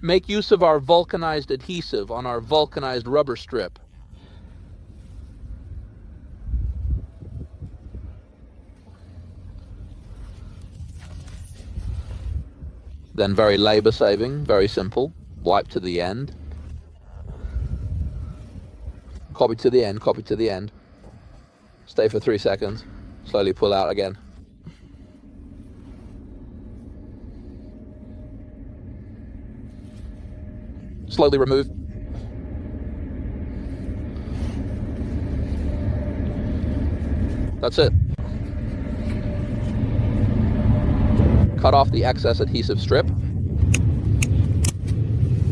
make use of our vulcanized adhesive on our vulcanized rubber strip. Then very labor saving, very simple. Wipe to the end. Copy to the end, copy to the end. Stay for 3 seconds. Slowly pull out again. Slowly remove. That's it. Cut off the excess adhesive strip.